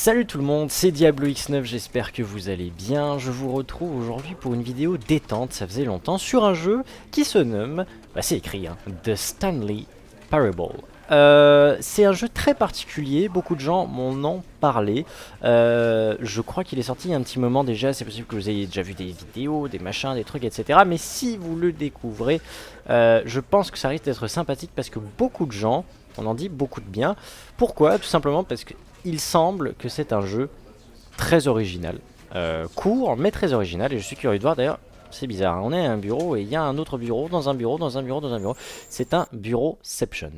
Salut tout le monde, c'est Diablo X9, j'espère que vous allez bien. Je vous retrouve aujourd'hui pour une vidéo détente, ça faisait longtemps, sur un jeu qui se nomme, c'est écrit, hein, The Stanley Parable. C'est un jeu très particulier, beaucoup de gens m'en ont parlé. Je crois qu'il est sorti il y a un petit moment déjà, c'est possible que vous ayez déjà vu des vidéos, des machins, des trucs, etc. Mais si vous le découvrez, je pense que ça risque d'être sympathique parce que beaucoup de gens, on en dit beaucoup de bien. Pourquoi? Tout simplement parce qu'il semble que c'est un jeu très original. Court, mais très original. Et je suis curieux de voir d'ailleurs, c'est bizarre. Hein, on est à un bureau et il y a un autre bureau, dans un bureau, dans un bureau, dans un bureau. C'est un bureauception.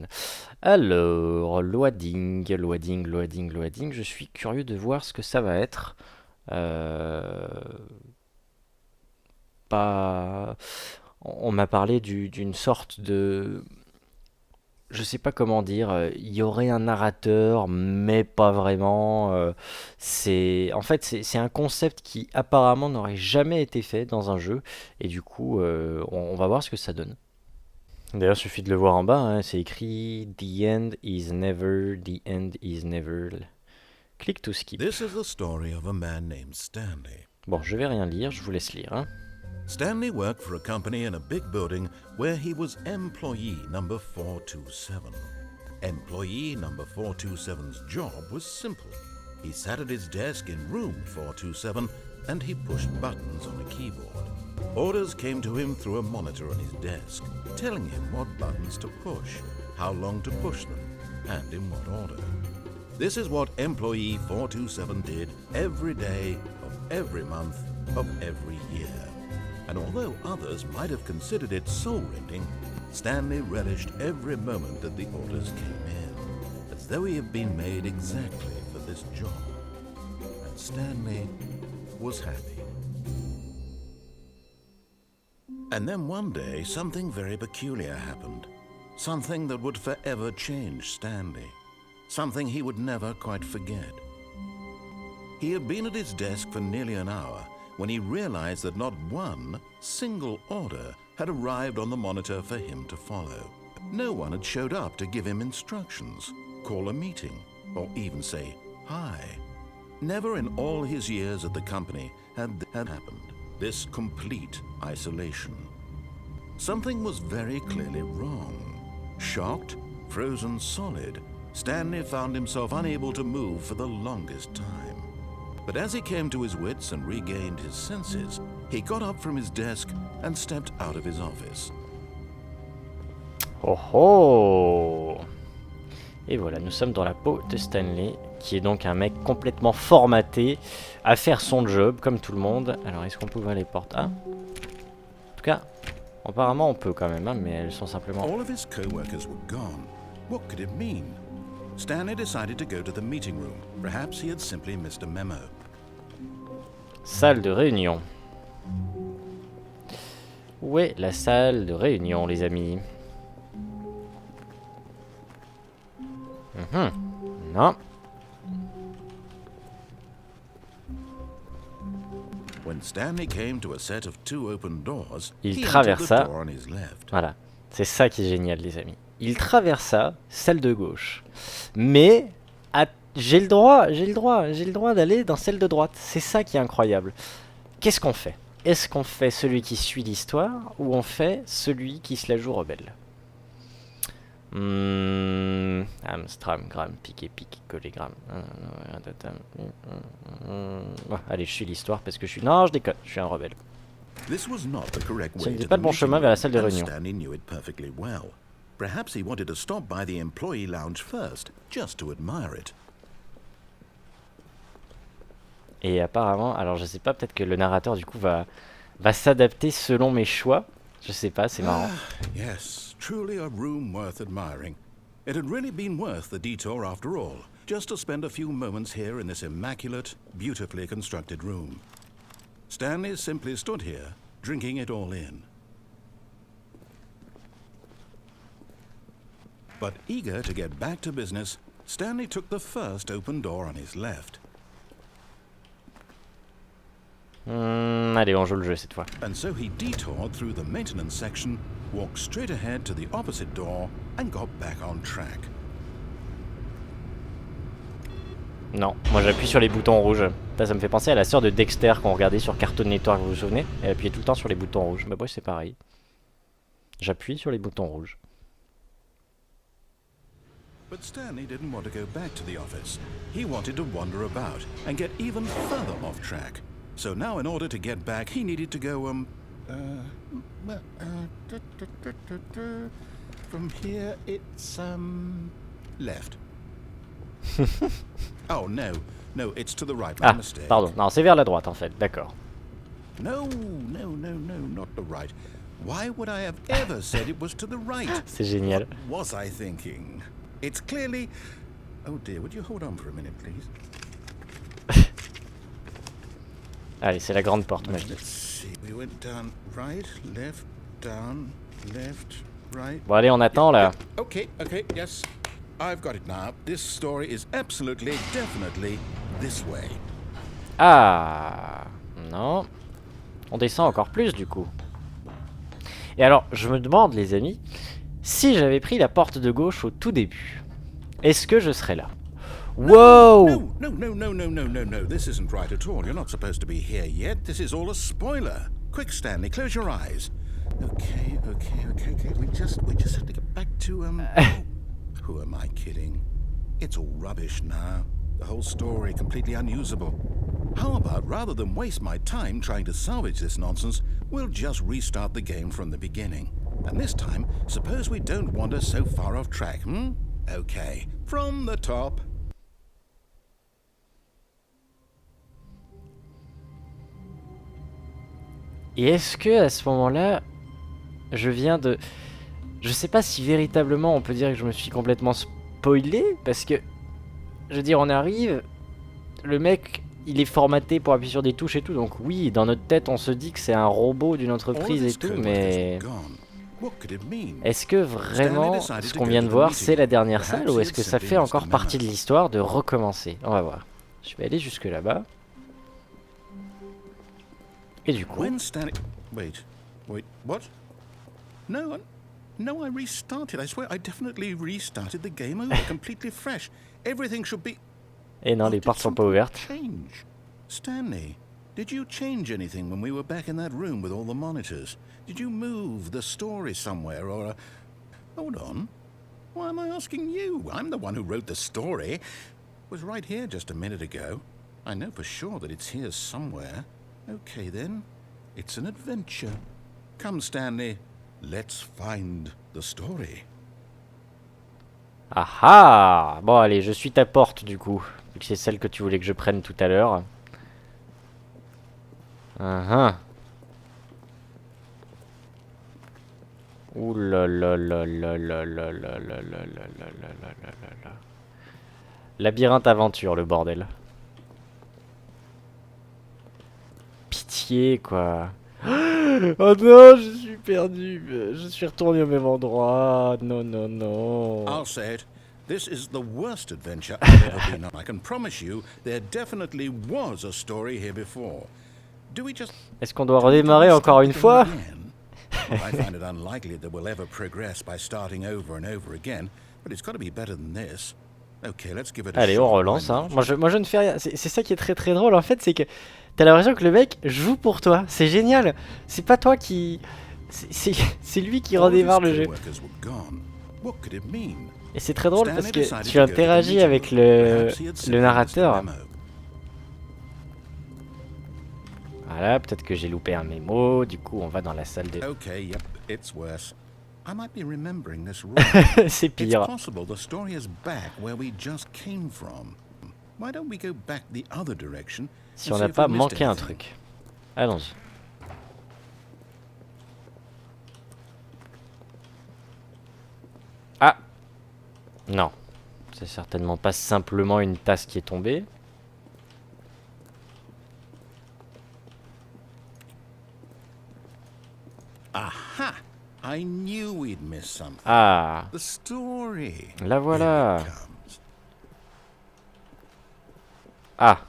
Alors, loading. Je suis curieux de voir ce que ça va être. On m'a parlé d'une sorte de... Je sais pas comment dire, il y aurait un narrateur, mais pas vraiment. C'est un concept qui apparemment n'aurait jamais été fait dans un jeu, et du coup, on va voir ce que ça donne. D'ailleurs, il suffit de le voir en bas, hein, c'est écrit The end is never, the end is never. Click to skip. This is the story of a man named Stanley. Bon, je vais rien lire, je vous laisse lire. Hein. Stanley worked for a company in a big building where he was employee number 427. Employee number 427's job was simple. He sat at his desk in room 427 and he pushed buttons on a keyboard. Orders came to him through a monitor on his desk, telling him what buttons to push, how long to push them, and in what order. This is what employee 427 did every day of every month of every year. And although others might have considered it soul-rending, Stanley relished every moment that the orders came in, as though he had been made exactly for this job. And Stanley was happy. And then one day, something very peculiar happened. Something that would forever change Stanley. Something he would never quite forget. He had been at his desk for nearly an hour when he realized that not one single order had arrived on the monitor for him to follow. No one had showed up to give him instructions, call a meeting, or even say hi. Never in all his years at the company had happened, this complete isolation. Something was very clearly wrong. Shocked, frozen solid, Stanley found himself unable to move for the longest time. But as he came to his wits and regained his senses, he got up from his desk and stepped out of his office. Oh oh! Et voilà, nous sommes dans la peau de Stanley, qui est donc un mec complètement formaté à faire son job, comme tout le monde. Alors, est-ce qu'on peut ouvrir les portes? Ah. En tout cas, apparemment on peut quand même, hein, mais elles sont simplement... All of his co-workers were gone. What could it mean? Stanley decided to go to the meeting room. Perhaps he had simply missed a memo. Salle de réunion. Où est la salle de réunion, les amis? Non. When Stanley came to a set of two open doors, Il he traversa. entered the door on his left. Voilà. C'est ça qui est génial, les amis. Il traversa celle de gauche. Mais j'ai le droit d'aller dans celle de droite. C'est ça qui est incroyable. Qu'est-ce qu'on fait? Est-ce qu'on fait celui qui suit l'histoire ou on fait celui qui se la joue rebelle? Amstram, gramme, piqué, pique, collé, gramme. Allez, je suis l'histoire parce que je suis... Non, je déconne, je suis un rebelle. Ce n'était pas le bon chemin vers la salle de réunion. Perhaps he wanted to stop by the employee lounge first, just to admire it. Et apparemment, alors je sais pas, peut-être que le narrateur du coup va s'adapter selon mes choix. Je sais pas, c'est marrant. Yes, truly a room worth admiring. It had really been worth the detour after all, just to spend a few moments here in this immaculate, beautifully constructed room. Stanley simply stood here, drinking it all in. But eager to get back to business, Stanley took the first open door on his left. Allez, on joue le jeu cette fois. And so he detoured through the maintenance section, walked straight ahead to the opposite door, and got back on track. Non, moi j'appuie sur les boutons rouges. Ça me fait penser à la sœur de Dexter qu'on regardait sur Cartoon Network, vous vous souvenez? Elle appuyait tout le temps sur les boutons rouges. Bah ouais, c'est pareil. J'appuie sur les boutons rouges. But Stanley didn't want to go back to the office. He wanted to wander about and get even further off track. So now in order to get back, he needed to go, from here it's, left. Oh, no. No, it's to the right. My mistake. Pardon. Non, c'est vers la droite, en fait. D'accord. No, not the right. Why would I have ever said it was to the right? C'est génial. What was I thinking? It's clearly... Oh dear, would you hold on for a minute, please? Allez, c'est la grande porte, moi je dis. Let's see. We went down, right, left, down, left, right. Bon, allez, on attend, là. Okay, yes. I've got it now. This story is absolutely, definitely this way. Ah, non. On descend encore plus, du coup. Et alors, je me demande, les amis, si j'avais pris la porte de gauche au tout début, est-ce que je serais là? Wow! No. This isn't right at all. You're not supposed to be here yet. This is all a spoiler. Quick, Stanley, close your eyes. Okay. We just have to get back to, Who am I kidding? It's all rubbish now. The whole story completely unusable. How about, rather than waste my time trying to salvage this nonsense, we'll just restart the game from the beginning. And this time, suppose we don't wander so far off track, hmm? Okay, from the top. Et est-ce que à ce moment-là, je viens de... Je sais pas si véritablement on peut dire que je me suis complètement spoilé, parce que, je veux dire, on arrive, le mec, il est formaté pour appuyer sur des touches et tout, donc oui, dans notre tête, on se dit que c'est un robot d'une entreprise et tout, mais... Est-ce que vraiment, ce qu'on vient de voir, c'est la dernière salle, ou est-ce que ça fait encore partie de l'histoire de recommencer? On va voir. Je vais aller jusque là-bas. Et du coup... Wait, what? No, I restarted. I swear, I definitely restarted the game over, completely fresh. Everything should be... Et non, les portes sont pas ouvertes. Change. Stanley, did you change anything when we were back in that room with all the monitors? Did you move the story somewhere or... Hold on. Why am I asking you? I'm the one who wrote the story. It was right here just a minute ago. I know for sure that it's here somewhere. Okay then, it's an adventure. Come, Stanley. Let's find the story. Ah ah! Bon allez, je suis ta porte du coup, vu que c'est celle que tu voulais que je prenne tout à l'heure. Ouh là là là là là là là là là là là. Labyrinthe aventure, le bordel. Pitié quoi. Oh non, je suis perdu. Je suis retourné au même endroit. Non. I'll say it. This is the worst adventure I've ever been on. I can promise you, there definitely was a story here before. Do we just... Est-ce qu'on doit redémarrer encore une fois? Well, I find it unlikely that we'll ever progress by starting over and over again, but it's got to be better than this. Okay, let's give it a Allez, shot. on relance. Hein. Moi, je ne fais rien. C'est ça qui est très très drôle en fait, c'est que t'as l'impression que le mec joue pour toi. C'est génial. C'est pas toi qui... C'est lui qui redémarre le jeu. Et c'est très drôle parce que tu interagis avec le narrateur. Voilà, peut-être que j'ai loupé un mémo. Du coup, on va dans la salle de... Okay, yep, it's worse. I might be remembering this wrong. C'est pire. It's possible the story is back where we just came from. Why don't we go back the other direction? Si on n'a pas manqué un truc. Allons-y. Ah! Non. C'est certainement pas simplement une tasse qui est tombée. Aha! I knew we'd miss something. Ah! The story. La voilà! Here it comes. Ah!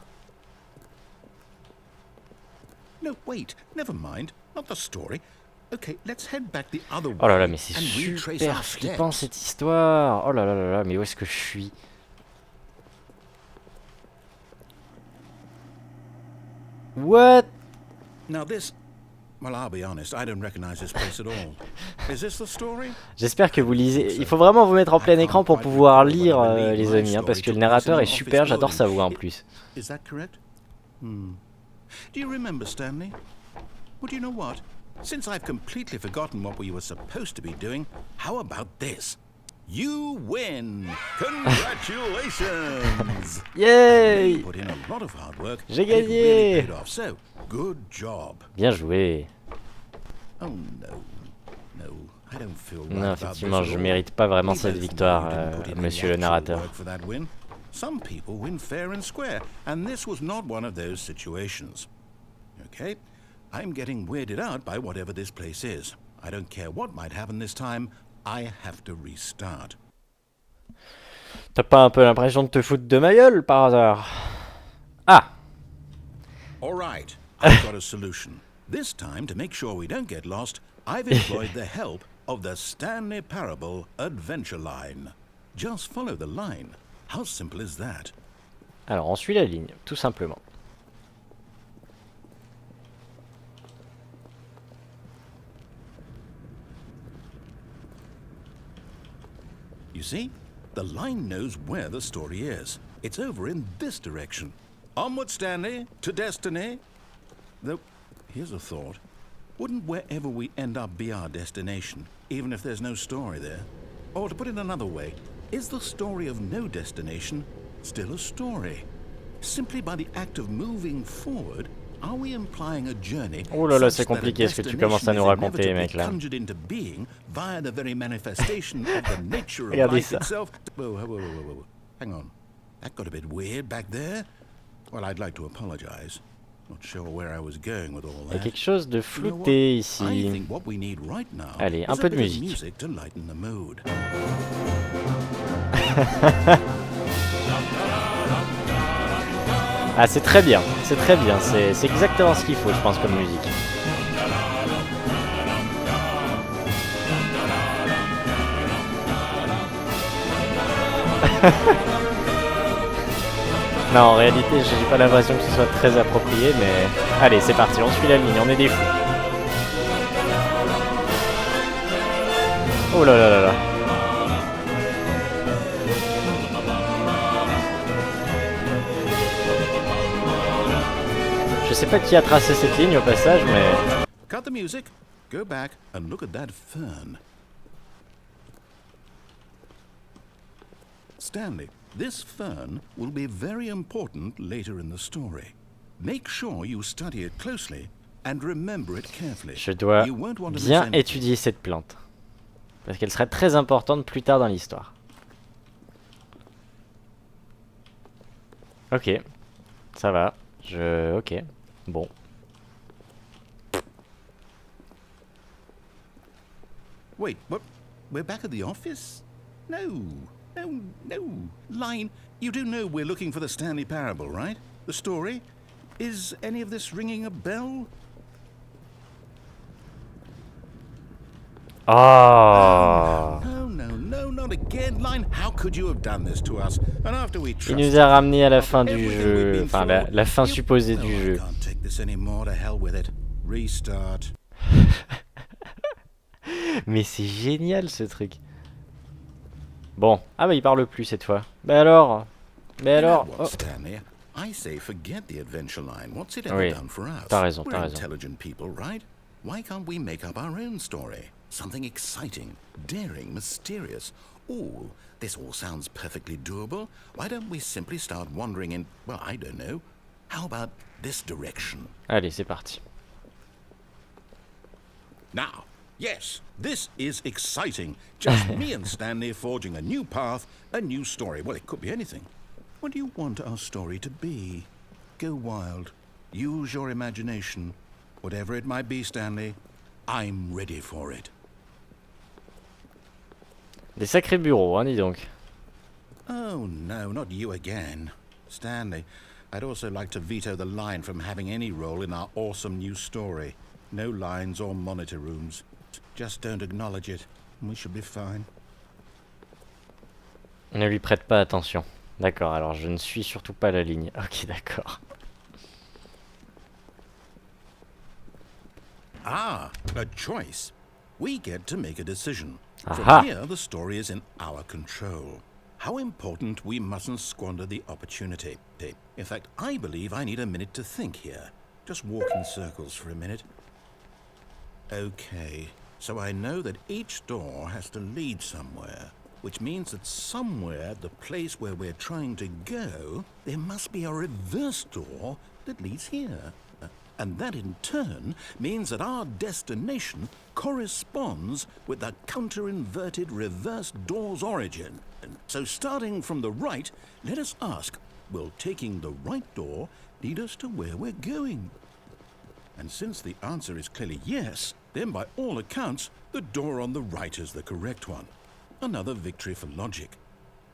No, wait. Never mind. Not the story. Okay, let's head back the other way. Oh là là, mais c'est and retrace super our flippant steps. cette histoire! Oh là là là là, mais où est-ce que je suis? What? Now this, well, I'll be honest, I don't recognize this place at all. Is this the story? J'espère que vous lisez. Il faut vraiment vous mettre en plein écran pour pouvoir lire, les amis, hein, parce que le narrateur est super, j'adore sa voix en plus. Is that correct? Do you remember, Stanley? Well, do you know what? Since I've completely forgotten what we were supposed to be doing, how about this? You win! Congratulations! Yay! You put in a lot of hard work. J'ai and it gagné! really paid off, so good job. Bien joué. Oh no, no, I don't feel right Non, about this effectivement, at je all. mérite pas vraiment We cette both victoire, know you didn't put in any monsieur le actual narrateur. work for that win. Some people win fair and square, and this was not one of those situations. Okay, I'm getting weirded out by whatever this place is. I don't care what might happen this time. I have to restart. T'as pas un peu l'impression de te foutre de ma gueule par hasard? Ah! All right, I've got a solution. This time, to make sure we don't get lost, I've employed the help of the Stanley Parable Adventure Line. Just follow the line. How simple is that? Alors, on suit la ligne, tout simplement. You see, the line knows where the story is. It's over in this direction. Onward, Stanley, to destiny. Though, here's a thought. Wouldn't wherever we end up be our destination, even if there's no story there? Or to put it another way, is the story of no destination still a story? Simply by the act of moving forward, are we implying a journey? Oh là là, c'est compliqué ce que tu commences à nous raconter, mec, là. Conjured into being via the very manifestation of the nature of Regardez life ça. itself. Whoa. Hang on. That got a bit weird back there. Well, I'd like to apologize. Not sure where I was going with all Il y a that. quelque chose de You know what? flouté I ici. think what we need right now Allez, un is peu a de bit of musique. music to lighten the mood. Ah, c'est très bien, c'est très bien, c'est exactement ce qu'il faut, je pense, comme musique. Non, en réalité, j'ai pas l'impression que ce soit très approprié, mais... Allez, c'est parti, on suit la ligne, on est des fous. Oh là là là là. Je sais pas qui a tracé cette ligne au passage, mais... Cut the music, go back and look at that fern. Stanley, this fern will be very important later in the story. Make sure you study it closely and remember it carefully. Je dois You won't want to bien miss anything. étudier cette plante. Parce qu'elle serait très importante plus tard dans l'histoire. Ok. Ça va. Ok. Bon. Wait, what? We're back at the office? No. Line, you do know we're looking for the Stanley Parable, right? The story? Is any of this ringing a bell? Oh. No, not again, Line. How could you have done this to us? And after we Il nous a ramené à la fin du jeu. Enfin, la fin supposée du jeu. I can't take this anymore. To hell with it. Restart. Mais c'est génial ce truc. Bon. Ah bah il parle plus cette fois. Bah alors. You know Oh. what, Stanley? I say forget the adventure line. What's it ever Oui, done for us? t'as raison, We're t'as raison. intelligent people, right? Why can't we make up our own story? Something exciting, daring, mysterious. Ooh, this all sounds perfectly doable. Why don't we simply start wandering in, well, I don't know. How about this direction? Allez, c'est parti. Now, yes, this is exciting. Just me and Stanley forging a new path, a new story. Well, it could be anything. What do you want our story to be? Go wild. Use your imagination. Whatever it might be, Stanley, I'm ready for it. Des sacrés bureaux, hein, dis donc. Oh, no, not you again. Stanley, I'd also like to veto the line from having any role in our awesome new story. No lines or monitor rooms. Just don't acknowledge it. We should be fine. Ne lui prête pas attention. D'accord, alors je ne suis surtout pas la ligne. Ok, d'accord. Ah, a choice. We get to make a decision. Aha. From here, the story is in our control. How important we mustn't squander the opportunity. In fact, I believe I need a minute to think here. Just walk in circles for a minute. Okay, so I know that each door has to lead somewhere, which means that somewhere, the place where we're trying to go, there must be a reverse door that leads here. And that in turn means that our destination corresponds with the counter-inverted reverse door's origin. And so starting from the right, let us ask, will taking the right door lead us to where we're going? And since the answer is clearly yes, then by all accounts, the door on the right is the correct one. Another victory for logic.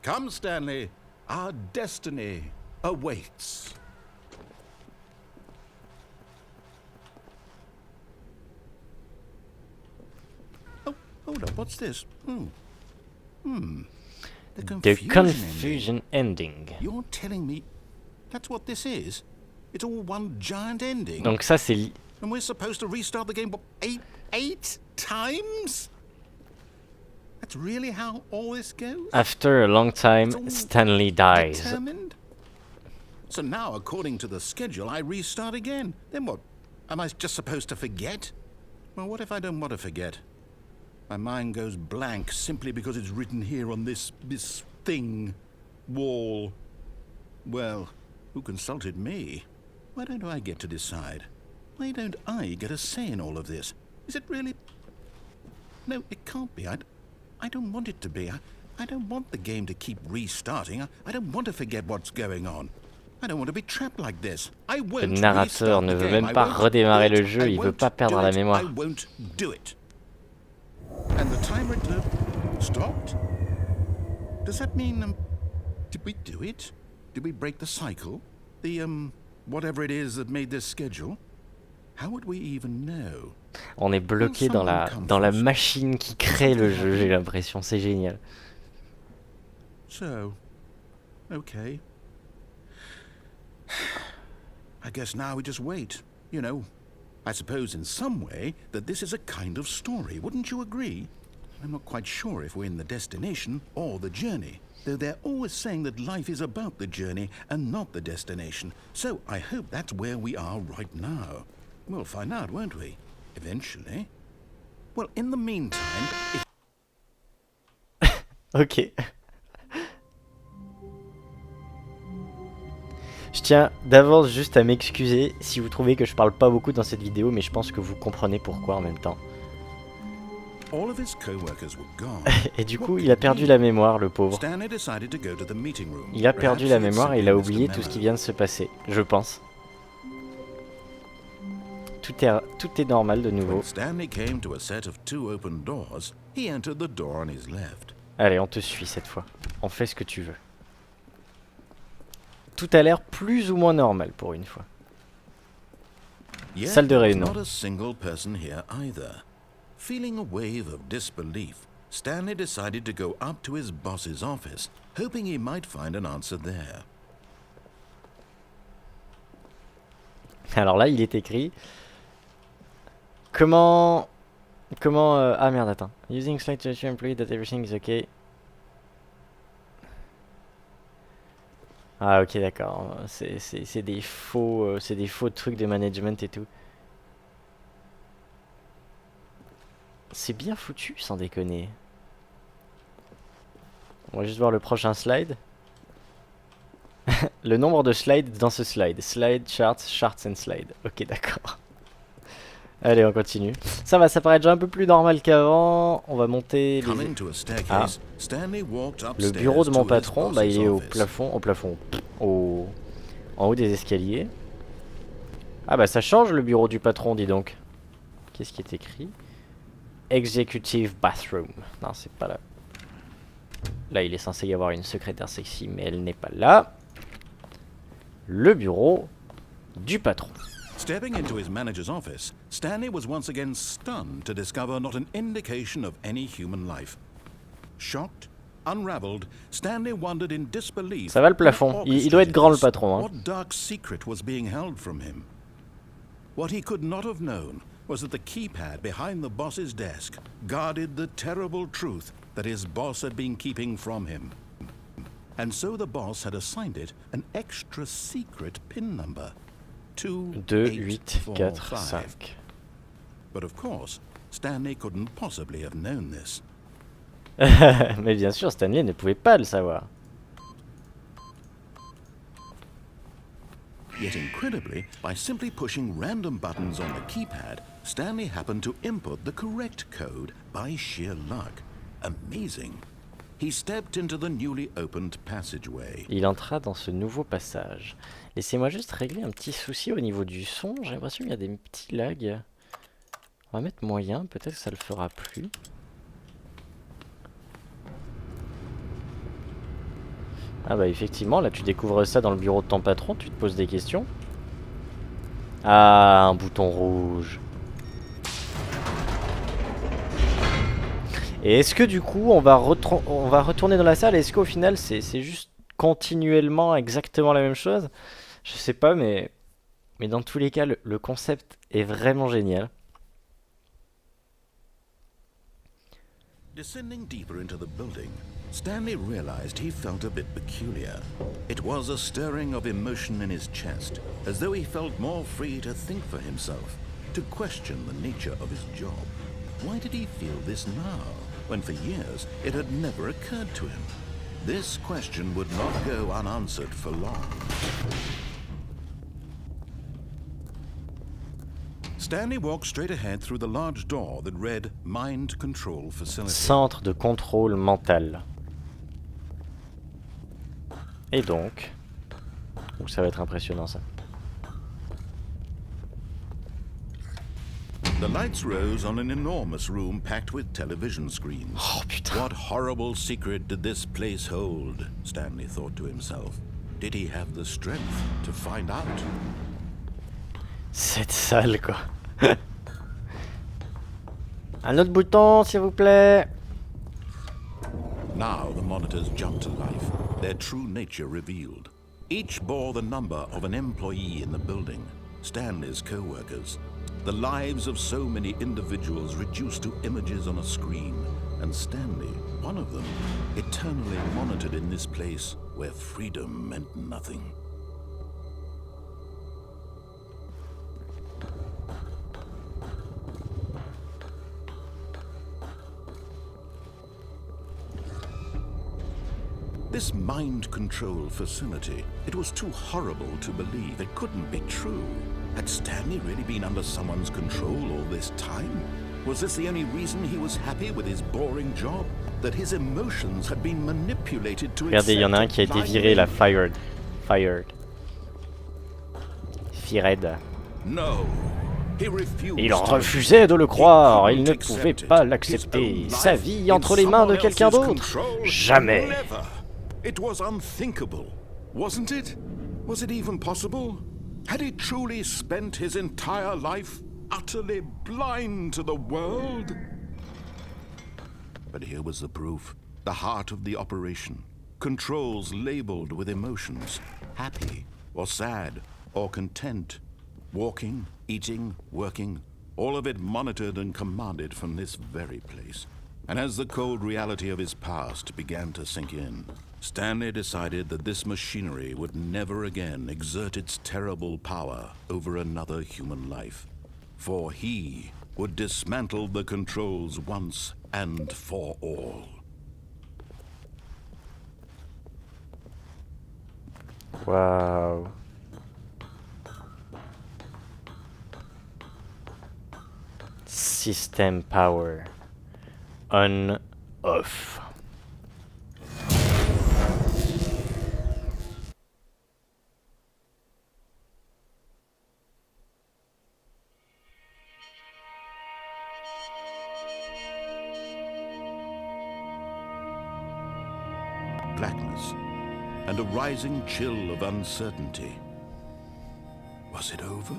Come, Stanley, our destiny awaits. Hold up, what's this? The confusion ending. You're telling me that's what this is? It's all one giant ending? Donc ça c'est... And we're supposed to restart the game eight times? That's really how all this goes? After a long time, Stanley dies. Determined? So now, according to the schedule, I restart again. Then what? Am I just supposed to forget? Well, what if I don't want to forget? My mind goes blank simply because it's written here on this thing, wall. Well, who consulted me? Why don't I get to decide? Why don't I get a say in all of this? Is it really... No, it can't be. I don't want it to be. I don't want the game to keep restarting. I don't want to forget what's going on. I don't want to be trapped like this. I won't. Le narrateur ne veut même pas redémarrer le jeu, il veut pas perdre la mémoire. I won't do it. And the timer stopped? Does that mean, did we do it? Did we break the cycle? The, whatever it is that made this schedule? How would we even know? On est bloqué dans la machine qui crée le jeu, j'ai l'impression, c'est génial. So, okay. I guess now we just wait, you know. I suppose in some way that this is a kind of story, wouldn't you agree? I'm not quite sure if we're in the destination or the journey, though they're always saying that life is about the journey and not the destination. So I hope that's where we are right now. We'll find out, won't we? Eventually. Well, in the meantime... Ok. Je tiens d'avance juste à m'excuser si vous trouvez que je parle pas beaucoup dans cette vidéo, mais je pense que vous comprenez pourquoi en même temps. Et du coup, il a perdu la mémoire, le pauvre. Il a perdu la mémoire et il a oublié tout ce qui vient de se passer, je pense. Tout est normal de nouveau. Allez, on te suit cette fois. On fait ce que tu veux. Tout a l'air plus ou moins normal pour une fois. Salle de réunion. Feeling a wave of disbelief, Stanley decided to go up to his boss's office, hoping he might find an answer there. Alors là, il est écrit... Comment... ah merde, attends. Using slide to assure employee that everything is okay. Ah ok, d'accord. C'est des faux trucs de management et tout. C'est bien foutu, sans déconner. On va juste voir le prochain slide. Le nombre de slides dans ce slide. Slide, charts and slide. Ok, d'accord. Allez, on continue. Ça va, ça paraît déjà un peu plus normal qu'avant. On va monter les... Ah. Le bureau de mon patron, bah il est au plafond, en haut des escaliers. Ah bah ça change le bureau du patron, dis donc. Qu'est-ce qui est écrit? Executive bathroom. Non, c'est pas là. Là, il est censé y avoir une secrétaire sexy, mais elle n'est pas là. Le bureau du patron. Stepping into his manager's office, Stanley was once again stunned to discover not an indication of any human life. Shocked, unraveled, Stanley wondered in disbelief. Ça va le plafond. Il doit être grand le patron. Hein. What dark secret was being held from him? What he could not have known was that the keypad behind the boss's desk guarded the terrible truth that his boss had been keeping from him. And so the boss had assigned it an extra secret PIN number. 2, 8, 4, 5. But of course, Stanley couldn't possibly have known this. Mais bien sûr, Stanley ne pouvait pas le savoir. Yet incredibly, by simply pushing random buttons on the keypad, Stanley happened to input the correct code by sheer luck. Amazing. He stepped into the newly opened passageway. Il entra dans ce nouveau passage. Laissez-moi juste régler un petit souci au niveau du son. J'ai l'impression qu'il y a des petits lags. On va mettre moyen, peut-être que ça le fera plus. Ah bah effectivement, là tu découvres ça dans le bureau de ton patron, tu te poses des questions. Ah, un bouton rouge. Et est-ce que du coup on va retourner dans la salle? Est-ce qu'au final c'est juste continuellement exactement la même chose? Je sais pas, mais dans tous les cas le concept est vraiment génial. Descending deeper into the building, Stanley realized he felt a bit peculiar. It was a stirring of emotion in his chest, as though he felt more free to think for himself, to question the nature of his job. Why did he feel this now, when for years it had never occurred to him? This question would not go unanswered for long. Stanley walked straight ahead through the large door that read Mind Control Facility. Centre de contrôle mental. Et donc... ça va être impressionnant ça. The lights rose on an enormous room packed with television screens. Oh putain. What horrible secret did this place hold? Stanley thought to himself. Did he have the strength to find out? Cette salle quoi. Un autre bouton s'il vous plaît. Now the monitors jumped to life, their true nature revealed. Each bore the number of an employee in the building, Stanley's co-workers. The lives of so many individuals reduced to images on a screen, and Stanley, one of them, eternally monitored in this place where freedom meant nothing. This mind control facility, it was too horrible to believe. It couldn't be true. Had Stanley really been under someone's control all this time? Was this the only reason he was happy with his boring job? That his emotions had been manipulated to Regardez, il y en a un qui a été viré là, fired. Fired. Fired. No. Il refusait de le croire, il ne pouvait pas l'accepter. Sa vie entre les mains de quelqu'un d'autre? Jamais. It was unthinkable, wasn't it? Was it even possible? Had he truly spent his entire life utterly blind to the world? But here was the proof. The heart of the operation. Controls labeled with emotions. Happy, or sad, or content. Walking, eating, working. All of it monitored and commanded from this very place. And as the cold reality of his past began to sink in, Stanley decided that this machinery would never again exert its terrible power over another human life. For he would dismantle the controls once and for all. Wow. System power. On, off. Blackness and a rising chill of uncertainty. Was it over?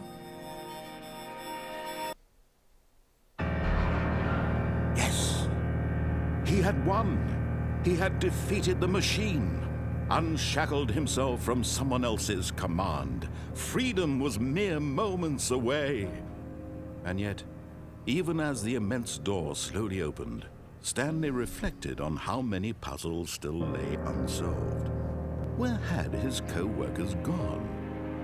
Yes! He had won! He had defeated the machine, unshackled himself from someone else's command. Freedom was mere moments away. And yet, Even as the immense door slowly opened, Stanley reflected on how many puzzles still lay unsolved. Where had his co-workers gone?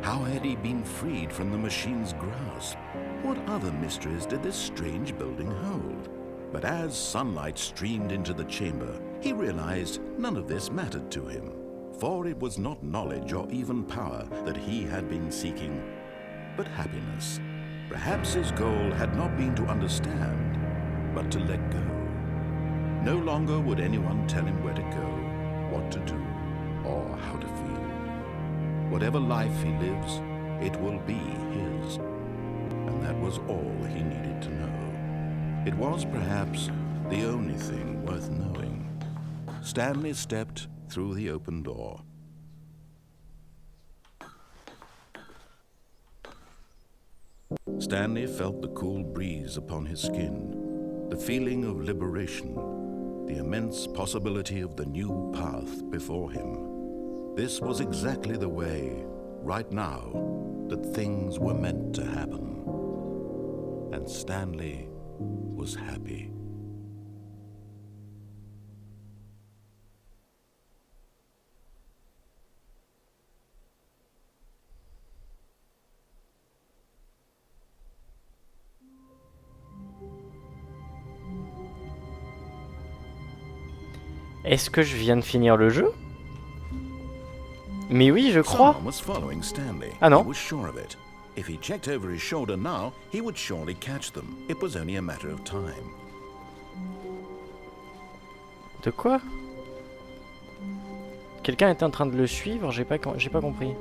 How had he been freed from the machine's grasp? What other mysteries did this strange building hold? But as sunlight streamed into the chamber, he realized none of this mattered to him, for it was not knowledge or even power that he had been seeking, but happiness. Perhaps his goal had not been to understand, but to let go. No longer would anyone tell him where to go, what to do, or how to feel. Whatever life he lives, it will be his. And that was all he needed to know. It was perhaps the only thing worth knowing. Stanley stepped through the open door. Stanley felt the cool breeze upon his skin, the feeling of liberation, the immense possibility of the new path before him. This was exactly the way, right now, that things were meant to happen. And Stanley was happy. Est-ce que je viens de finir le jeu? Mais oui, je crois. Someone was following Stanley. Ah non. He was sure of it. If he checked over his shoulder now, he would surely catch them. It was only a matter of time. De quoi? Quelqu'un était en train de le suivre, j'ai pas compris.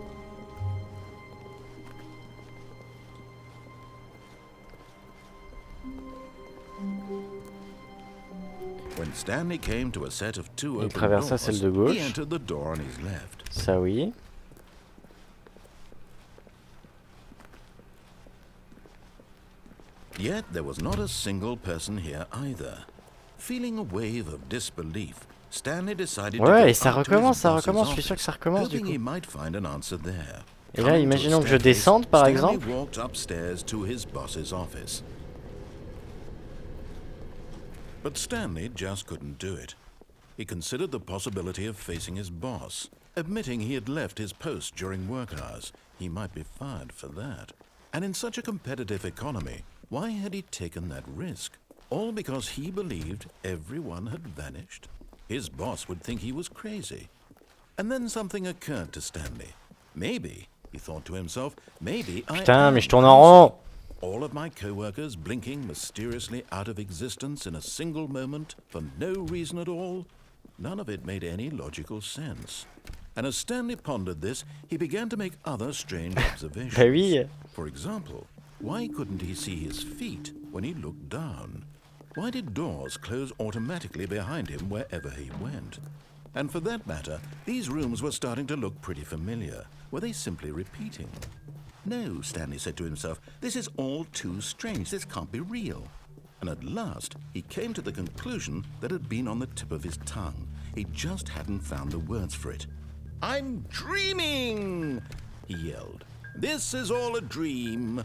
When Stanley came to a set of two Il open traversa celle de doors, he gauche. entered the door on his left. Ça oui. Yet there was not a single person here either. Feeling a wave of disbelief, Stanley decided to go Ouais, et ça up to recommence, his ça boss's recommence, je suis sûr que office, ça recommence du hoping coup. he might find an answer there. Et là, Coming to imaginons a que je staircase, descende par Stanley exemple. walked upstairs to his boss's office. But Stanley just couldn't do it. He considered the possibility of facing his boss, admitting he had left his post during work hours. He might be fired for that. And in such a competitive economy, why had he taken that risk? All because he believed everyone had vanished? His boss would think he was crazy. And then something occurred to Stanley. Maybe, he thought to himself, maybe Putain, mais je tourne en rond. all of my co-workers blinking mysteriously out of existence in a single moment for no reason at all? None of it made any logical sense. And as Stanley pondered this, he began to make other strange observations. Bah oui. For example, why couldn't he see his feet when he looked down? Why did doors close automatically behind him wherever he went? And for that matter, these rooms were starting to look pretty familiar. Were they simply repeating? No, Stanley said to himself, this is all too strange. This can't be real. And at last, he came to the conclusion that had been on the tip of his tongue. He just hadn't found the words for it. I'm dreaming, he yelled. This is all a dream.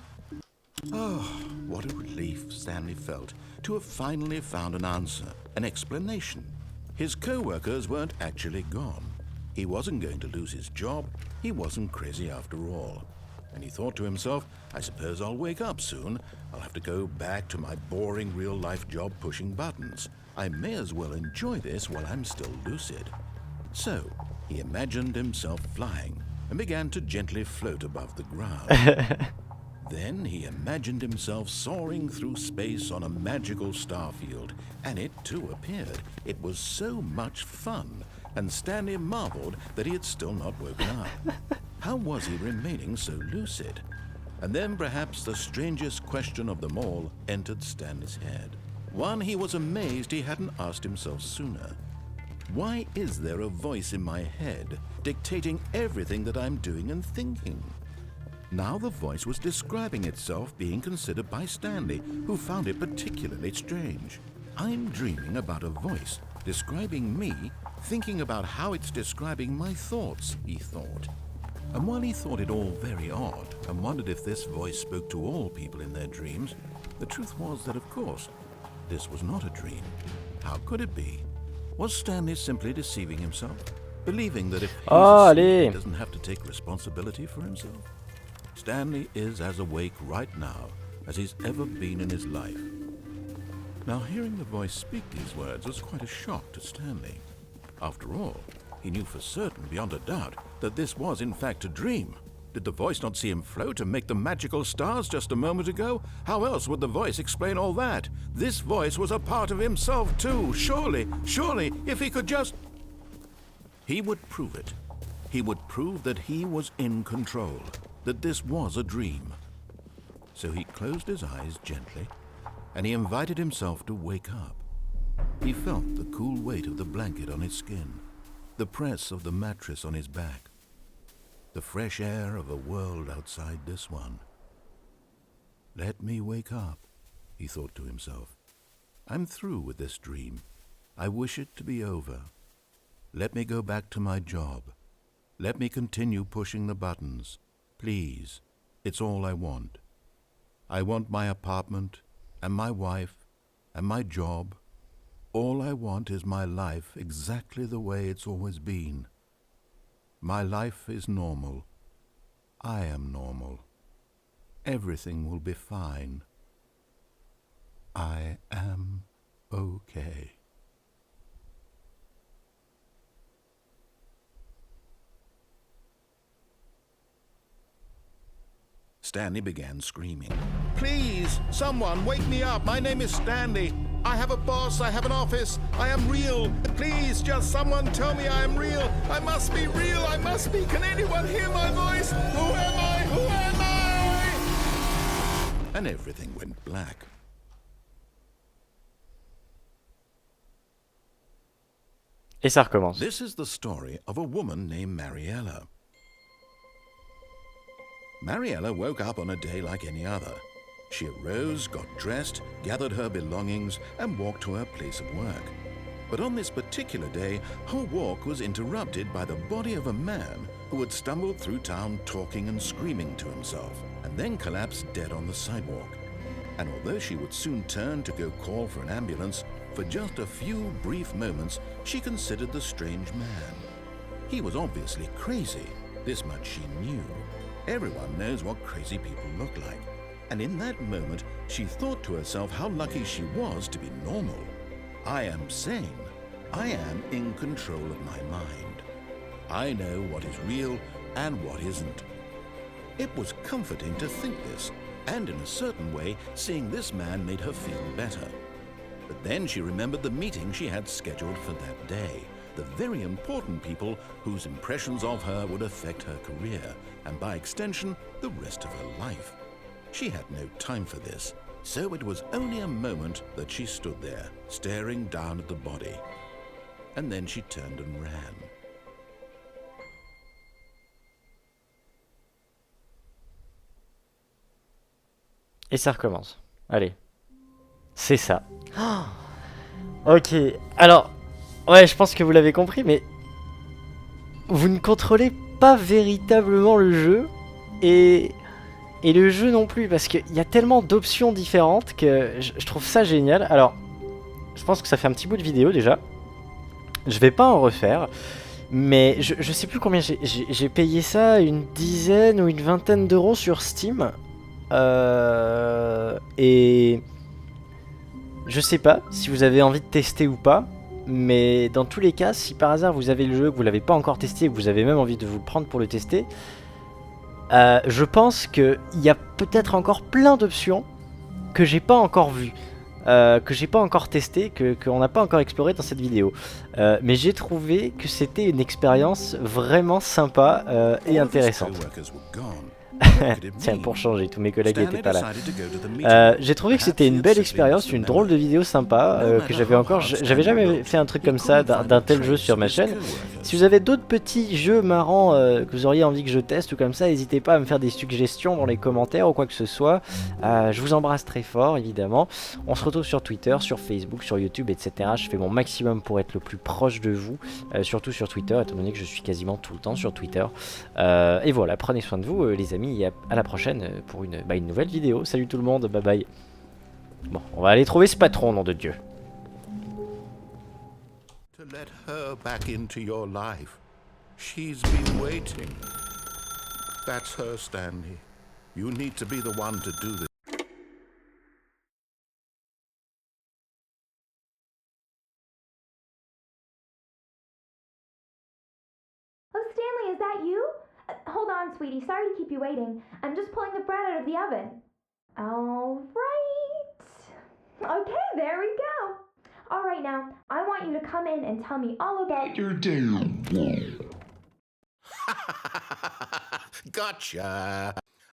Oh, what a relief Stanley felt to have finally found an answer, an explanation. His co-workers weren't actually gone. He wasn't going to lose his job. He wasn't crazy after all. And he thought to himself, I suppose I'll wake up soon. I'll have to go back to my boring real-life job pushing buttons. I may as well enjoy this while I'm still lucid. So, he imagined himself flying and began to gently float above the ground. Then he imagined himself soaring through space on a magical starfield, and it too appeared. It was so much fun, and Stanley marveled that he had still not woken up. How was he remaining so lucid? And then perhaps the strangest question of them all entered Stanley's head. One he was amazed he hadn't asked himself sooner. Why is there a voice in my head dictating everything that I'm doing and thinking? Now the voice was describing itself being considered by Stanley, who found it particularly strange. I'm dreaming about a voice describing me, thinking about how it's describing my thoughts, he thought. And while he thought it all very odd and wondered if this voice spoke to all people in their dreams, The truth was that, of course, this was not a dream. How could it be? Was Stanley simply deceiving himself? Believing that if he's asleep, he doesn't have to take responsibility for himself? Stanley is as awake right now as he's ever been in his life. Now, hearing the voice speak these words was quite a shock to Stanley. After all, he knew for certain, beyond a doubt, that this was in fact a dream. Did the voice not see him float and make the magical stars just a moment ago? How else would the voice explain all that? This voice was a part of himself too. Surely, if he could just... He would prove it. He would prove that he was in control, that this was a dream. So he closed his eyes gently, and he invited himself to wake up. He felt the cool weight of the blanket on his skin, the press of the mattress on his back, the fresh air of a world outside this one. Let me wake up, he thought to himself. I'm through with this dream. I wish it to be over. Let me go back to my job. Let me continue pushing the buttons. Please, it's all I want. I want my apartment, and my wife, and my job. All I want is my life exactly the way it's always been. My life is normal. I am normal. Everything will be fine. I am okay. Stanley began screaming. Please, someone, wake me up. My name is Stanley. I have a boss. I have an office. I am real. Please, just someone tell me I am real. I must be real. I must be. Can anyone hear my voice? Who am I? Who am I? And everything went black. Et ça recommence. This is the story of a woman named Mariella. Mariella woke up on a day like any other. She arose, got dressed, gathered her belongings, and walked to her place of work. But on this particular day, her walk was interrupted by the body of a man who had stumbled through town talking and screaming to himself, and then collapsed dead on the sidewalk. And although she would soon turn to go call for an ambulance, for just a few brief moments, she considered the strange man. He was obviously crazy. This much she knew. Everyone knows what crazy people look like. And in that moment, she thought to herself how lucky she was to be normal. I am sane. I am in control of my mind. I know what is real and what isn't. It was comforting to think this, and in a certain way, seeing this man made her feel better. But then she remembered the meeting she had scheduled for that day. The very important people whose impressions of her would affect her career, and by extension, the rest of her life. She had no time for this, so it was only a moment that she stood there, staring down at the body. And then she turned and ran. Et ça recommence. Allez. C'est ça. Oh, ok. Alors... Ouais, je pense que vous l'avez compris, mais vous ne contrôlez pas véritablement le jeu, et le jeu non plus, parce qu'il y a tellement d'options différentes que je trouve ça génial. Alors, je pense que ça fait un petit bout de vidéo déjà. Je vais pas en refaire, mais je sais plus combien j'ai payé ça, une dizaine ou une vingtaine d'euros sur Steam. Et je sais pas si vous avez envie de tester ou pas. Mais dans tous les cas, si par hasard vous avez le jeu, que vous l'avez pas encore testé, que vous avez même envie de vous le prendre pour le tester, je pense qu'il y a peut-être encore plein d'options que j'ai pas encore vues, que j'ai pas encore testé, qu'on n'a pas encore exploré dans cette vidéo. Mais j'ai trouvé que c'était une expérience vraiment sympa et intéressante. Tiens, pour changer, tous mes collègues n'étaient pas là. J'ai trouvé que c'était une belle expérience, une drôle de vidéo sympa, que j'avais jamais fait un truc comme ça, d'un tel jeu sur ma chaîne. Si vous avez d'autres petits jeux marrants que vous auriez envie que je teste ou comme ça, n'hésitez pas à me faire des suggestions dans les commentaires ou quoi que ce soit. Je vous embrasse très fort, évidemment. On se retrouve sur Twitter, sur Facebook, sur YouTube, etc. Je fais mon maximum pour être le plus proche de vous, surtout sur Twitter, étant donné que je suis quasiment tout le temps sur Twitter. Et voilà, prenez soin de vous, les amis. Et à la prochaine pour une nouvelle vidéo. Salut tout le monde, bye bye. Bon, on va aller trouver ce patron, nom de Dieu. To let her back into your life. She's been waiting. That's her, Stanley. You need to be the one to do this. Oh, Stanley, is that you? Hold on, sweetie. Sorry to keep you waiting. I'm just pulling the bread out of the oven. All right. Okay, there we go. All right, now, I want you to come in and tell me all about your day. Gotcha!